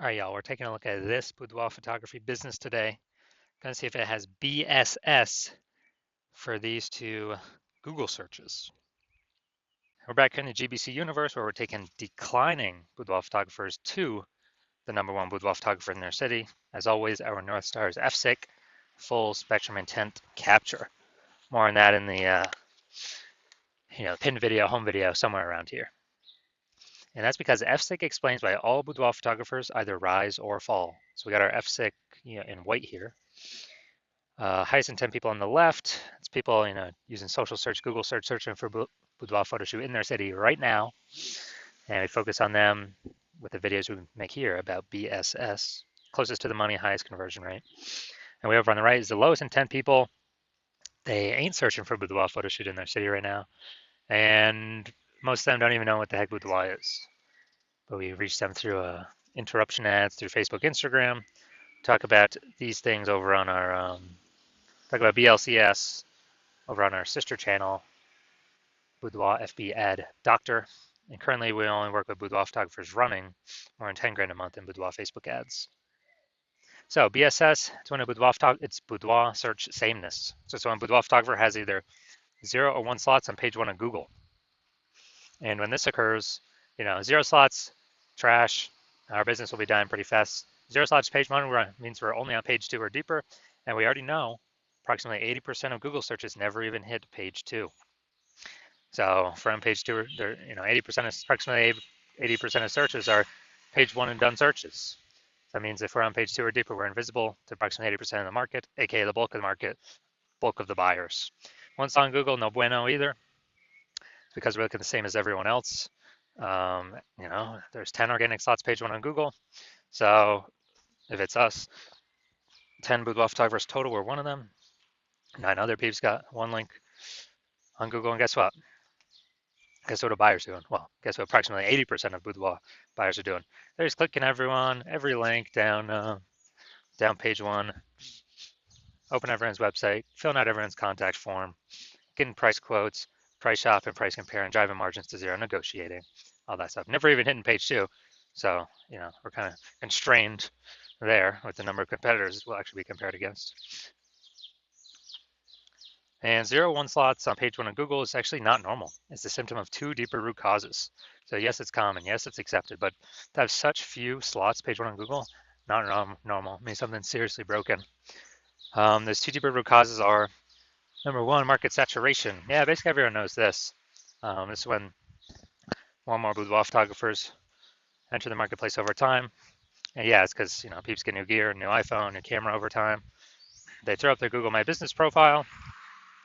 All right, y'all, we're taking a look at this boudoir photography business today. Gonna see if it has BSS for these two Google searches. We're back in the GBC universe where we're taking declining boudoir photographers to the #1 boudoir photographer in their city. As always, our North Star is FSIC, full spectrum intent capture. More on that in the pin video, home video, somewhere around here. And that's because FSIC explains why all boudoir photographers either rise or fall. So we got our FSIC in white here. Highest intent people on the left. It's people using social search, Google search, searching for boudoir photo shoot in their city right now. And we focus on them with the videos we make here about BSS, closest to the money, highest conversion rate. And way over on the right is the lowest intent people. They ain't searching for boudoir photo shoot in their city right now. And most of them don't even know what the heck boudoir is. But we reach them through interruption ads, through Facebook, Instagram. Talk about these things over on our talk about BLCS over on our sister channel, Boudoir FB Ad Doctor. And currently we only work with boudoir photographers running more than 10 grand a month in boudoir Facebook ads. So BSS, it's boudoir search sameness. So when boudoir photographer has either 0 or 1 slots on page 1 of Google. And when this occurs, 0 slots, trash, our business will be dying pretty fast. 0 slots page 1 means we're only on page 2 or deeper. And we already know approximately 80% of Google searches never even hit page 2. So from page 2, 80% of approximately 80% of searches are page 1 and done searches. That means if we're on page 2 or deeper, we're invisible to approximately 80% of the market, aka the bulk of the market, bulk of the buyers. Once on Google, no bueno either, because we're looking the same as everyone else. There's 10 organic slots page 1 on Google. So if it's us, 10 boudoir photographers total, we're one of them. 9 other peeps got 1 link on Google, and guess what? Guess what a buyer's doing? Well, guess what approximately 80% of boudoir buyers are doing? They're just clicking every link down page 1, open everyone's website, filling out everyone's contact form, getting price quotes, price shop and price compare, and driving margins to 0, negotiating, all that stuff. Never even hitting page 2. So, we're kind of constrained there with the number of competitors we'll actually be compared against. And 0, 1 slots on page 1 of Google is actually not normal. It's the symptom of 2 deeper root causes. So yes, it's common. Yes, it's accepted. But to have such few slots page 1 on Google, not normal. It means something's seriously broken. Those 2 deeper root causes are, number 1, market saturation. Yeah, basically everyone knows this. This is when more and more boudoir photographers enter the marketplace over time. And yeah, it's because peeps get new gear, new iPhone, new camera over time. They throw up their Google My Business profile.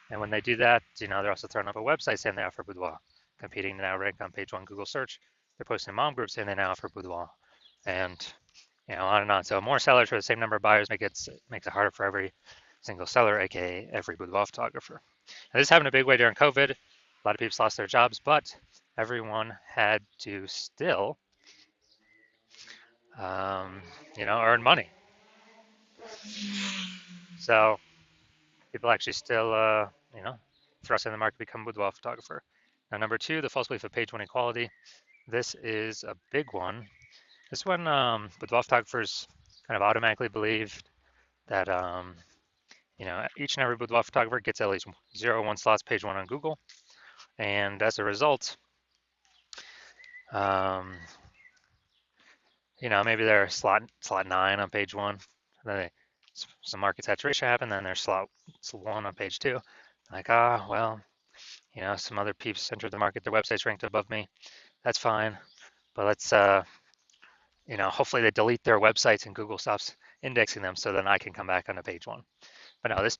And when they do that, they're also throwing up a website saying they offer boudoir, competing to now rank on page 1 Google search. They're posting mom groups saying they now offer boudoir, and on and on. So more sellers for the same number of buyers makes it harder for every single seller, aka every boudoir photographer. Now, this happened a big way during COVID. A lot of people lost their jobs, but everyone had to still, earn money. So people actually still, thrust in the market to become a boudoir photographer. Now, number 2, the false belief of page 1 equality. This is a big one. This one, boudoir photographers kind of automatically believe that, each and every boudoir photographer gets at least 0, 1 slots page 1 on Google. And as a result, maybe they're slot 9 on page 1. Then some market saturation happened, then there's slot 1 on page 2. Like, some other peeps entered the market, their website's ranked above me. That's fine. But let's, hopefully they delete their websites and Google stops indexing them so then I can come back onto page 1. But no, this,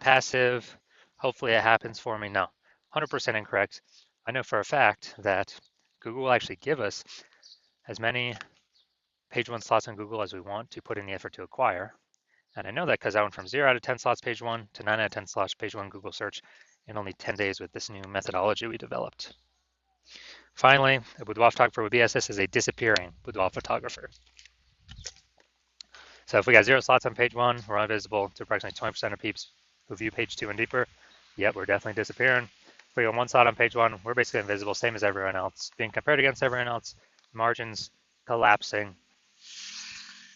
passive, hopefully it happens for me. No, 100% incorrect. I know for a fact that Google will actually give us as many page 1 slots on Google as we want to put in the effort to acquire. And I know that because I went from 0 out of 10 slots page 1 to 9 out of 10 slots page 1 Google search in only 10 days with this new methodology we developed. Finally, a boudoir photographer with BSS is a disappearing boudoir photographer. So if we got 0 slots on page 1, we're invisible to approximately 20% of peeps who view page 2 and deeper. Yep, we're definitely disappearing. If we got 1 slot on page 1, we're basically invisible, same as everyone else. Being compared against everyone else, margins collapsing.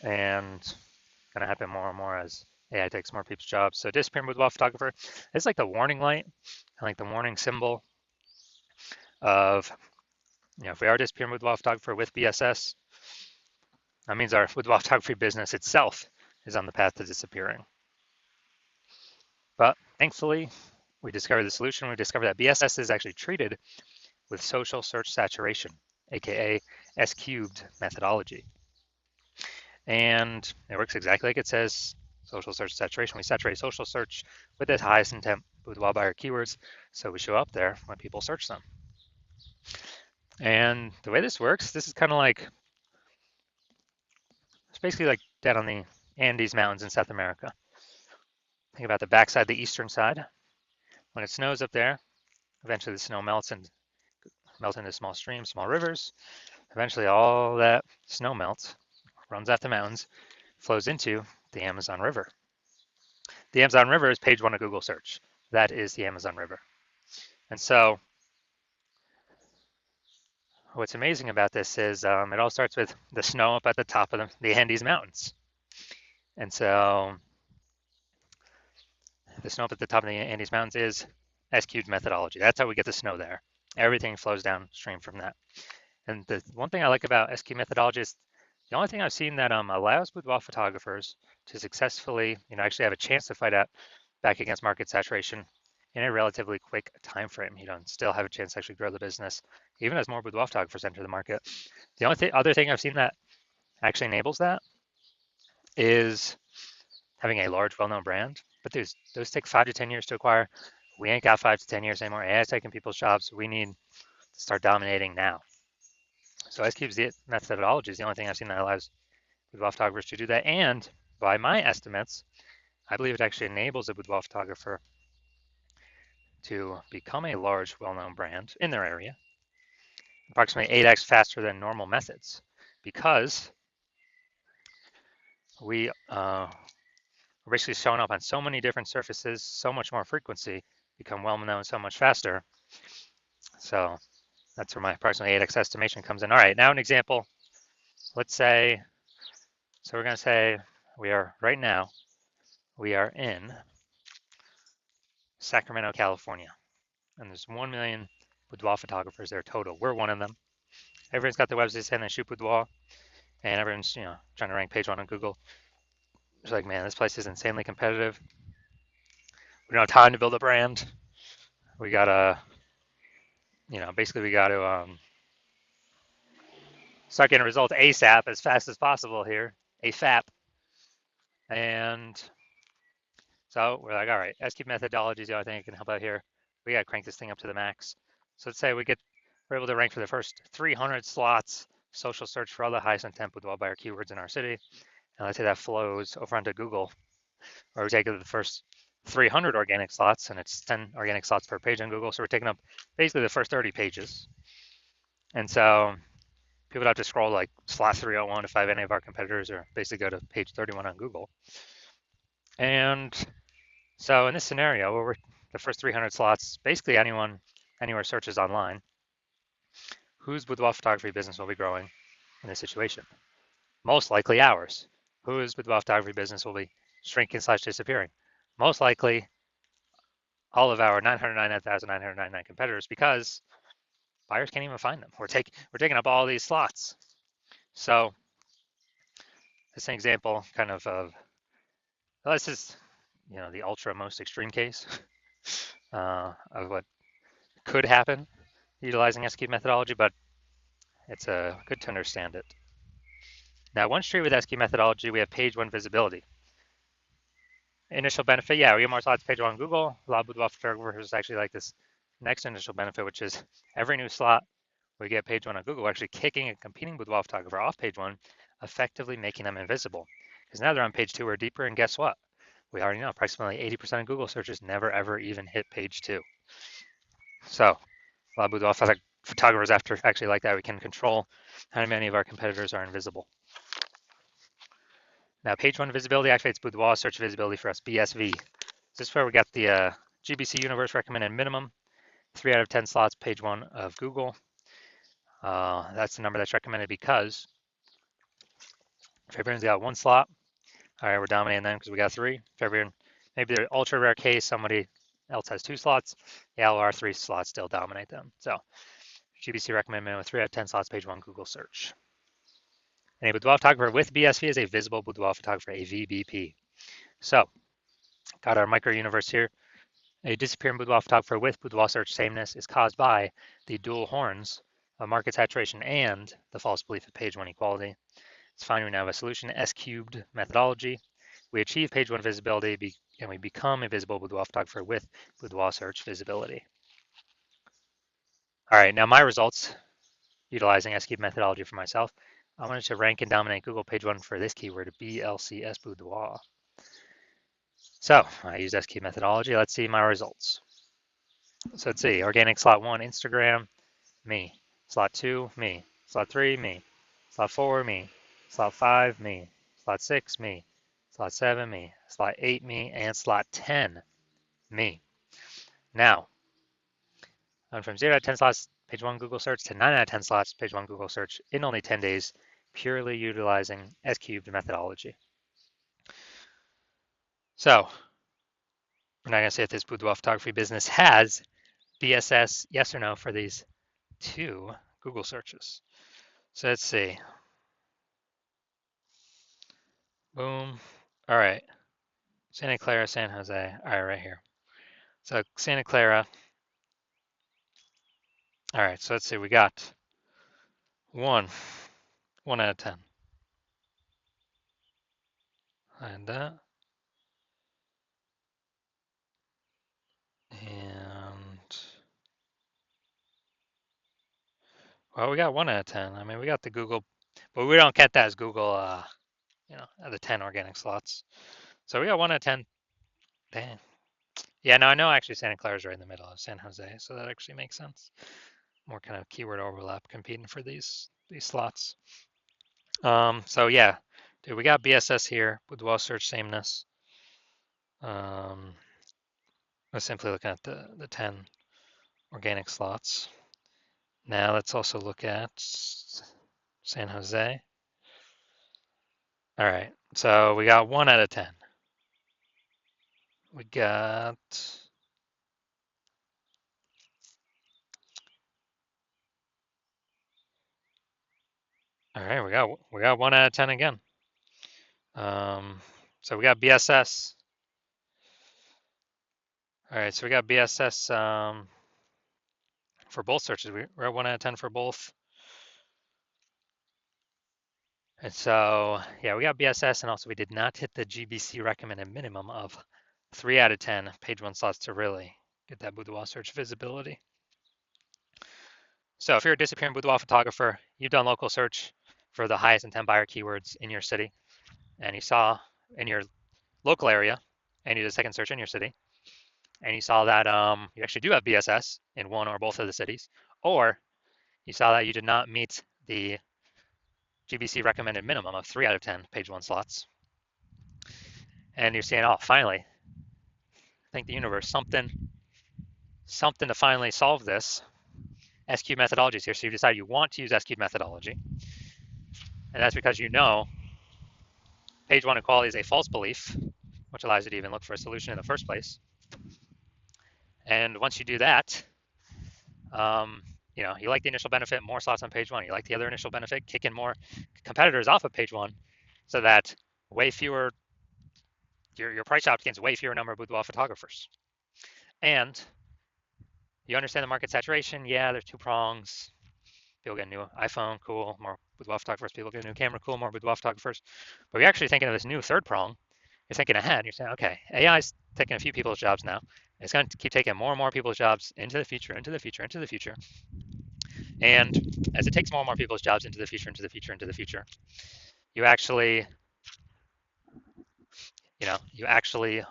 and going to happen more and more as AI takes more people's jobs. So disappearing boudoir photographer, it's like the warning light, like the warning symbol of, if we are disappearing boudoir photographer with BSS, that means our boudoir photography business itself is on the path to disappearing. But thankfully, we discovered the solution. We discovered that BSS is actually treated with social search saturation, aka S cubed methodology. And it works exactly like it says, social search saturation. We saturate social search with the highest intent boudoir buyer keywords, so we show up there when people search them. And the way this works, this is kind of like, it's basically like down on the Andes Mountains in South America. Think about the backside, the eastern side. When it snows up there, eventually the snow melts into small streams, small rivers. Eventually all that snow melts, runs off the mountains, flows into the Amazon River. The Amazon River is page 1 of Google search. That is the Amazon River. And so what's amazing about this is it all starts with the snow up at the top of the Andes Mountains. And so the snow up at the top of the Andes Mountains is S-cubed methodology. That's how we get the snow there. Everything flows downstream from that. And the one thing I like about S-cubed methodology is the only thing I've seen that allows boudoir photographers to successfully, actually have a chance to fight back against market saturation in a relatively quick time frame, and still have a chance to actually grow the business, even as more boudoir photographers enter the market. The only other thing I've seen that actually enables that is having a large, well-known brand. But those take 5 to 10 years to acquire. We ain't got 5 to 10 years anymore. AI is taking people's jobs. We need to start dominating now. So S-Cube's methodology is the only thing I've seen that allows boudoir photographers to do that. And by my estimates, I believe it actually enables a boudoir photographer to become a large, well-known brand in their area, approximately 8x faster than normal methods, because we're basically showing up on so many different surfaces, so much more frequency, become well-known so much faster. So that's where my approximately 8x estimation comes in. All right, now an example. Let's say, so we're going to say right now, we are in Sacramento, California, and there's 1 million boudoir photographers there total. We're one of them. Everyone's got their websites saying they shoot boudoir, and everyone's trying to rank page 1 on Google. It's like, man, this place is insanely competitive. We don't have time to build a brand. We gotta, basically we gotta start getting results ASAP, as fast as possible here, AFAP. And so we're like, all right, S-cube methodology is the only thing that can help out here. We gotta crank this thing up to the max. So let's say we're able to rank for the first 300 slots, social search for all the highest intent boudoir buyer keywords in our city. And let's say that flows over onto Google, or we take the first 300 organic slots, and it's 10 organic slots per page on Google. So we're taking up basically the first 30 pages. And so people have to scroll like slot 301 to find any of our competitors, or basically go to page 31 on Google. And so in this scenario, where we're the first 300 slots, basically anywhere searches online, whose boudoir photography business will be growing in this situation? Most likely ours. Whose boudoir photography business will be shrinking / disappearing? Most likely all of our 999,999 competitors, because buyers can't even find them. We're taking up all these slots. So this is an example kind of this is the ultra most extreme case of what could happen utilizing S-cube methodology, but it's good to understand it. Now, once treated with S-cube methodology, we have page 1 visibility. Initial benefit, yeah, we get more slots page 1 on Google. A lot of boudoir photographers actually like this next initial benefit, which is every new slot we get page 1 on Google, actually kicking a competing boudoir photographer off page 1, effectively making them invisible. Because now they're on page 2 or deeper, and guess what? We already know approximately 80% of Google searches never ever even hit page 2. So a lot of boudoir photographers actually like that. We can control how many of our competitors are invisible. Now, page 1 visibility activates boudoir search visibility for us, BSV. This is where we got the GBC Universe recommended minimum, 3 out of 10 slots, page 1 of Google. That's the number that's recommended because Fabian's got one slot. All right, we're dominating them because we got three. Fabian, maybe they're ultra rare case, somebody else has two slots. Yeah, well, our three slots still dominate them. So GBC recommend minimum 3 out of 10 slots, page 1 Google search. And a boudoir photographer with BSV is a visible boudoir photographer, a VBP. So, got our micro universe here. A disappearing boudoir photographer with boudoir search sameness is caused by the dual horns of market saturation and the false belief of page 1 equality. It's fine, we now have a solution, S cubed methodology. We achieve page 1 visibility and we become a visible boudoir photographer with boudoir search visibility. All right, now my results utilizing S cubed methodology for myself. I wanted to rank and dominate Google page 1 for this keyword, BLCS boudoir. So I used S cubed methodology. Let's see my results. So let's see, organic slot 1, Instagram, me. Slot 2, me. Slot 3, me. Slot 4, me. Slot 5, me. Slot 6, me. Slot 7, me. Slot 8, me. And slot 10, me. Now, I went from 0 out of 10 slots, page 1 Google search, to 9 out of 10 slots, page 1 Google search in only 10 days, purely utilizing S cubed methodology. So, we're not going to say if this boudoir photography business has BSS, yes or no, for these two Google searches. So let's see. Boom. All right. Santa Clara, San Jose. All right, right here. So Santa Clara. All right, so let's see. We got one out of 10. And that. And, well, we got 1 out of 10. I mean, we got the Google, but we don't get that as Google, the 10 organic slots. So we got 1 out of 10. Dang. Yeah, no, I know actually Santa Clara's right in the middle of San Jose, so that actually makes sense. More kind of keyword overlap competing for these slots. So yeah, dude, we got BSS here with well search sameness. Let's simply look at the 10 organic slots. Now let's also look at San Jose. All right, so we got 1 out of 10. We got all right. We got 1 out of 10 again. So we got BSS. All right, so we got BSS for both searches. We're at 1 out of 10 for both. And so, yeah, we got BSS, and also we did not hit the GBC recommended minimum of 3 out of 10 page 1 slots to really get that boudoir search visibility. So if you're a disappearing boudoir photographer, you've done local search for the highest intent buyer keywords in your city, and you saw in your local area, and you did a second search in your city, and you saw that you actually do have BSS in one or both of the cities, or you saw that you did not meet the GBC recommended minimum of 3 out of 10 page 1 slots, and you're saying, oh, finally, thank the universe, something to finally solve this. S-cube methodology is here, so you decide you want to use S-cube methodology, and that's because you know page 1 equality is a false belief, which allows you to even look for a solution in the first place. And once you do that, you like the initial benefit, more slots on page 1. You like the other initial benefit, kicking more competitors off of page 1, so that way fewer, your price out against way fewer number of boudoir photographers. And you understand the market saturation. Yeah, there's 2 prongs. People get a new iPhone, cool. More boudoir photographers. People get a new camera, cool. More boudoir photographers. But you're actually thinking of this new 3rd prong. You're thinking ahead. You're saying, okay, AI is taking a few people's jobs now. It's going to keep taking more and more people's jobs into the future, into the future, into the future. And as it takes more and more people's jobs into the future, into the future, into the future, you actually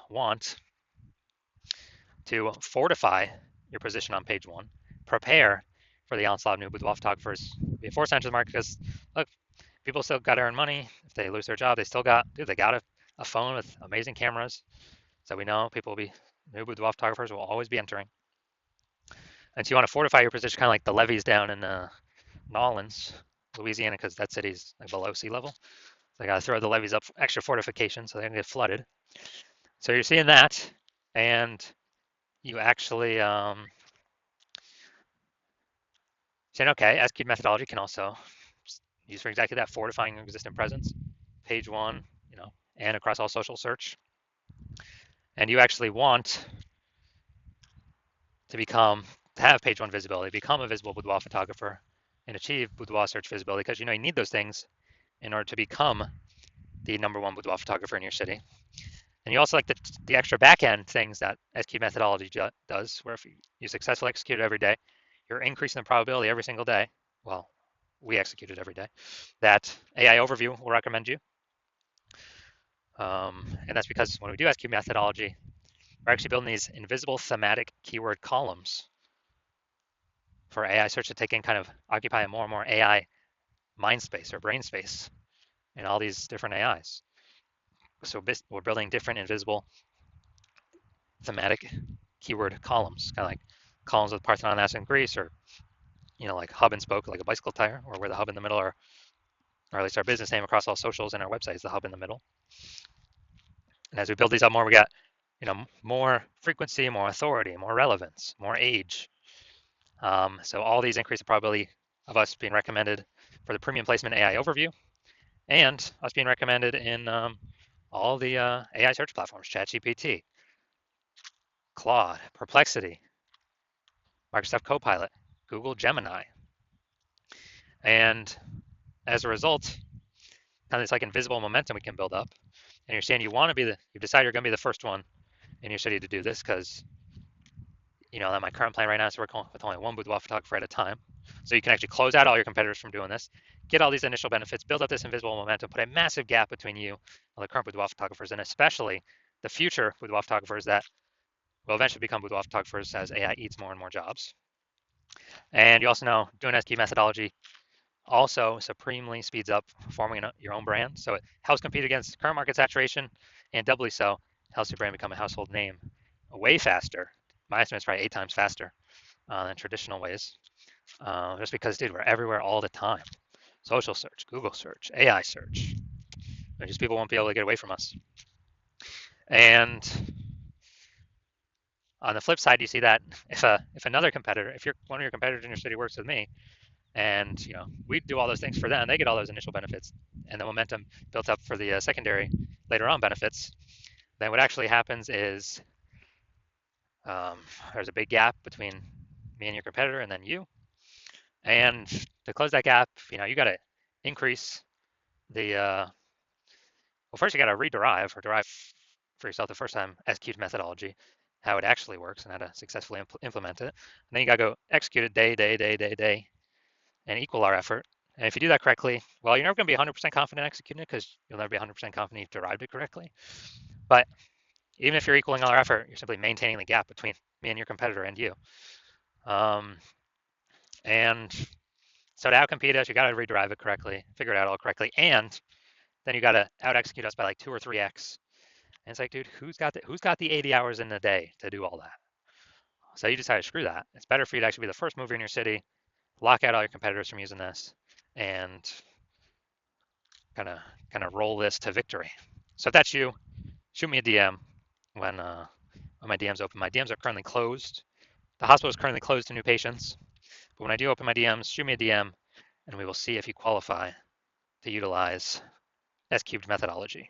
want to fortify your position on page 1, prepare for the onslaught of new boudoir photographers, be a force to the market, because look, people still got to earn money. If they lose their job, they got a phone with amazing cameras. So we know new boudoir photographers will always be entering. And so you want to fortify your position, kind of like the levees down in Nolens, Louisiana, because that city's like below sea level. So I got to throw the levees up extra fortification so they don't get flooded. So you're seeing that, and you actually saying, okay, SQL methodology can also use for exactly that, fortifying existing presence, page one, and across all social search. And you actually want to have page one visibility, become a visible boudoir photographer, and achieve boudoir search visibility because you need those things in order to become the #1 boudoir photographer in your city. And you also like the extra back-end things that SQ methodology does, where if you successfully execute it every day, you're increasing the probability every single day. Well, we execute it every day. That AI overview will recommend you. And that's because when we do SQ methodology, we're actually building these invisible thematic keyword columns for AI search to take in, kind of occupy a more and more AI mind space or brain space in all these different AIs. So we're building different invisible thematic keyword columns, kind of like columns with Parthenon, Athens, and Greece, or like hub and spoke, like a bicycle tire, or where the hub in the middle, or at least our business name across all socials and our website is the hub in the middle. And as we build these up more, we got more frequency, more authority, more relevance, more age. So all these increase the probability of us being recommended for the premium placement AI overview, and us being recommended in all the AI search platforms: ChatGPT, Claude, Perplexity, Microsoft Copilot, Google Gemini. And as a result, kind of this like invisible momentum we can build up. And you're saying you decide you're going to be the first one in your city to do this because, that my current plan right now is to work with only one boudoir photographer at a time. So you can actually close out all your competitors from doing this, get all these initial benefits, build up this invisible momentum, put a massive gap between you and the current boudoir photographers, and especially the future boudoir photographers that will eventually become boudoir photographers as AI eats more and more jobs. And you also know doing SQ methodology also supremely speeds up forming your own brand. So it helps compete against current market saturation, and doubly so, helps your brand become a household name way faster. My estimate is probably 8 times faster than traditional ways. Just because, dude, we're everywhere all the time. Social search, Google search, AI search. Just people won't be able to get away from us. And on the flip side, you see that if another competitor, if one of your competitors in your city works with me, and we do all those things for them, they get all those initial benefits, and the momentum built up for the secondary later on benefits, then what actually happens is there's a big gap between me and your competitor and then you. And to close that gap, you got to increase the well, first you got to rederive or derive for yourself the first time SQ'd methodology, how it actually works and how to successfully implement it. And then you got to go execute it day, and equal our effort. And if you do that correctly, well, you're never going to be 100% confident executing it because you'll never be 100% confident you've derived it correctly. But even if you're equaling all our effort, you're simply maintaining the gap between me and your competitor and you. And so to outcompete us, you got to rederive it correctly, figure it out all correctly, and then you got to out execute us by like 2 or 3x. And it's like, dude, who's got the 80 hours in a day to do all that? So you decide to screw that. It's better for you to actually be the first mover in your city, lock out all your competitors from using this, and kind of roll this to victory. So if that's you, shoot me a DM when my DMs open. My DMs are currently closed. The hospital is currently closed to new patients. But when I do open my DMs, shoot me a DM, and we will see if you qualify to utilize S-cubed methodology.